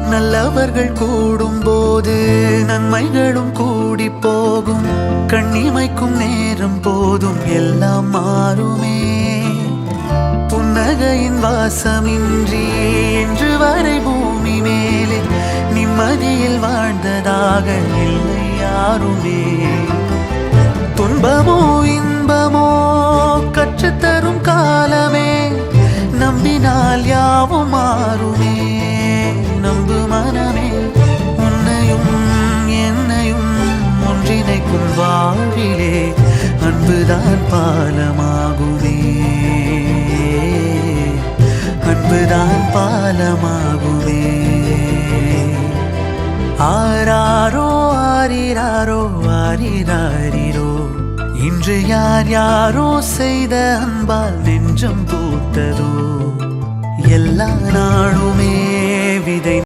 நல்லவர்கள் கூடும் போது நன்மைகளும் கூடி போகும். கண்ணிமைக்கும் நேரம் போதும் எல்லாம் மாறுமே. புன்னகையின் வாசமின்றி என்று வரை பூமி மேலே நிம்மதியில் வாழ்ந்ததாக இல்லை யாருமே. துன்பமோ இன்பமோ கற்றுத்தரும் காலமே, நம்பினால் யாவும் மாறுமே. நம்பு மனமே, உன்னையும் என்னையும் ஒன்றிணைக்கும் வாழ்விலே அன்புதான் பாலமாகுமே. அன்புதான் பாலமாகுமே. ஆராரோ ஆரிராரோ ஆரிராரிரோ, இன்று யார் யாரோ செய்த அன்பால் நெஞ்சம் பூத்ததோ. எல்லா நாளுமே விதை